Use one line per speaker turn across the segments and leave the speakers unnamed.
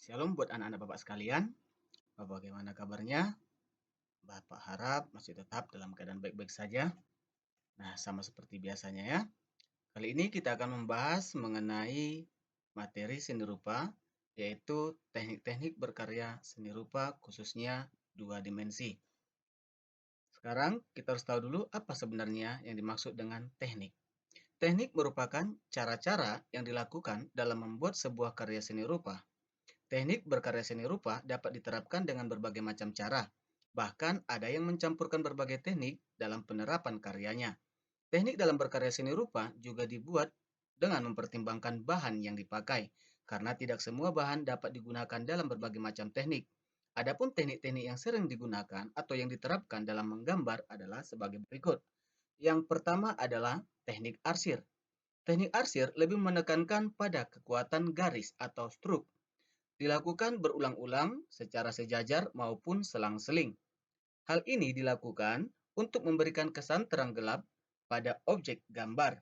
Shalom buat anak-anak Bapak sekalian. Bagaimana kabarnya? Bapak harap masih tetap dalam keadaan baik-baik saja. Nah, sama seperti biasanya ya. Kali ini kita akan membahas mengenai materi seni rupa, yaitu teknik-teknik berkarya seni rupa khususnya dua dimensi. Sekarang kita harus tahu dulu apa sebenarnya yang dimaksud dengan teknik. Teknik merupakan cara-cara yang dilakukan dalam membuat sebuah karya seni rupa. Teknik berkarya seni rupa dapat diterapkan dengan berbagai macam cara. Bahkan ada yang mencampurkan berbagai teknik dalam penerapan karyanya. Teknik dalam berkarya seni rupa juga dibuat dengan mempertimbangkan bahan yang dipakai, karena tidak semua bahan dapat digunakan dalam berbagai macam teknik. Adapun teknik-teknik yang sering digunakan atau yang diterapkan dalam menggambar adalah sebagai berikut. Yang pertama adalah teknik arsir. Teknik arsir lebih menekankan pada kekuatan garis atau struk. Dilakukan berulang-ulang secara sejajar maupun selang-seling. Hal ini dilakukan untuk memberikan kesan terang gelap pada objek gambar,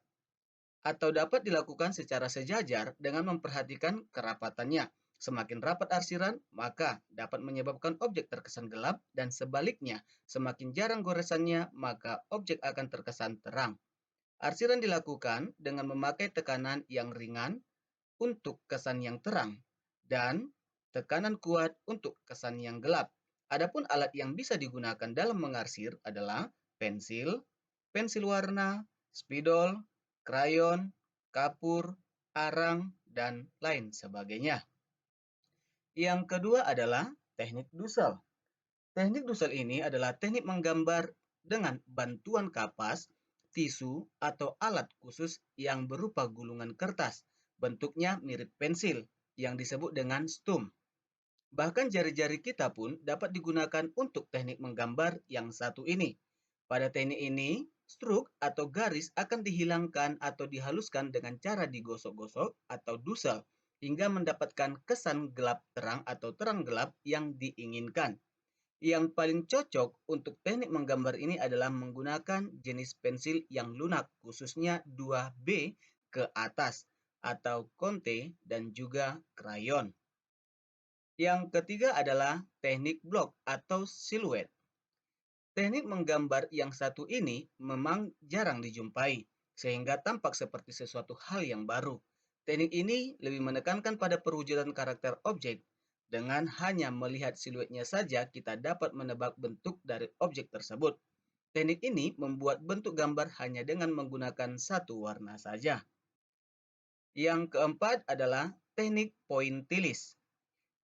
atau dapat dilakukan secara sejajar dengan memperhatikan kerapatannya. Semakin rapat arsiran, maka dapat menyebabkan objek terkesan gelap, dan sebaliknya, semakin jarang goresannya, maka objek akan terkesan terang. Arsiran dilakukan dengan memakai tekanan yang ringan untuk kesan yang terang dan tekanan kuat untuk kesan yang gelap. Adapun alat yang bisa digunakan dalam mengarsir adalah pensil, pensil warna, spidol, krayon, kapur, arang, dan lain sebagainya. Yang kedua adalah teknik dusel. Teknik dusel ini adalah teknik menggambar dengan bantuan kapas, tisu, atau alat khusus yang berupa gulungan kertas. Bentuknya mirip pensil, yang disebut dengan stum. Bahkan jari-jari kita pun dapat digunakan untuk teknik menggambar yang satu ini. Pada teknik ini, struk atau garis akan dihilangkan atau dihaluskan dengan cara digosok-gosok atau dusel, hingga mendapatkan kesan gelap terang atau terang gelap yang diinginkan. Yang paling cocok untuk teknik menggambar ini adalah menggunakan jenis pensil yang lunak, khususnya 2B ke atas, atau konte dan juga krayon. Yang ketiga adalah teknik blok atau siluet. Teknik menggambar yang satu ini memang jarang dijumpai, sehingga tampak seperti sesuatu hal yang baru. Teknik ini lebih menekankan pada perwujudan karakter objek. Dengan hanya melihat siluetnya saja, kita dapat menebak bentuk dari objek tersebut. Teknik ini membuat bentuk gambar hanya dengan menggunakan satu warna saja. Yang keempat adalah teknik pointillis.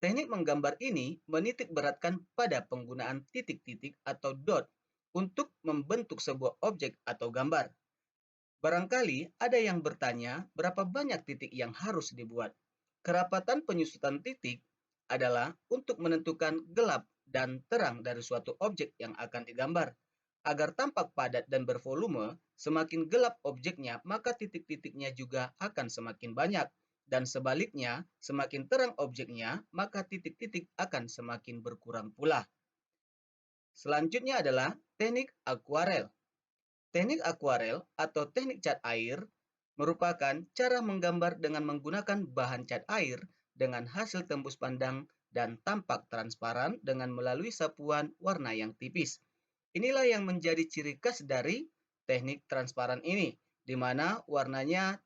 Teknik menggambar ini menitik beratkan pada penggunaan titik-titik atau dot untuk membentuk sebuah objek atau gambar. Barangkali ada yang bertanya berapa banyak titik yang harus dibuat. Kerapatan penyusutan titik adalah untuk menentukan gelap dan terang dari suatu objek yang akan digambar. Agar tampak padat dan bervolume, semakin gelap objeknya, maka titik-titiknya juga akan semakin banyak. Dan sebaliknya, semakin terang objeknya, maka titik-titik akan semakin berkurang pula. Selanjutnya adalah teknik akuarel. Teknik akuarel atau teknik cat air merupakan cara menggambar dengan menggunakan bahan cat air dengan hasil tembus pandang dan tampak transparan dengan melalui sapuan warna yang tipis. Inilah yang menjadi ciri khas dari teknik transparan ini, di mana warnanya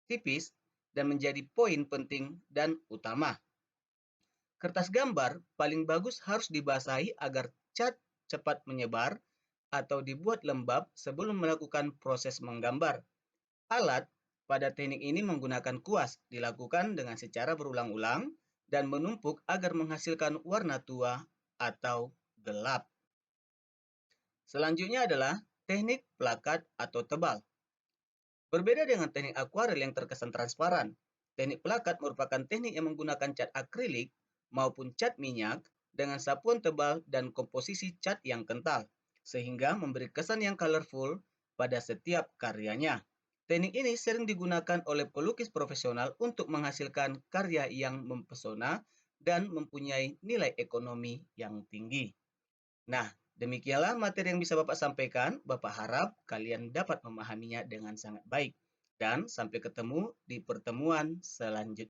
tipis dan menjadi poin penting dan utama. Kertas gambar paling bagus harus dibasahi agar cat cepat menyebar atau dibuat lembab sebelum melakukan proses menggambar. Alat pada teknik ini menggunakan kuas, dilakukan dengan secara berulang-ulang dan menumpuk agar menghasilkan warna tua atau gelap. Selanjutnya adalah teknik plakat atau tebal. Berbeda dengan teknik akuarel yang terkesan transparan, teknik plakat merupakan teknik yang menggunakan cat akrilik maupun cat minyak dengan sapuan tebal dan komposisi cat yang kental, sehingga memberi kesan yang colorful pada setiap karyanya. Teknik ini sering digunakan oleh pelukis profesional untuk menghasilkan karya yang mempesona dan mempunyai nilai ekonomi yang tinggi. Nah, demikianlah materi yang bisa Bapak sampaikan. Bapak harap kalian dapat memahaminya dengan sangat baik. Dan sampai ketemu di pertemuan selanjutnya.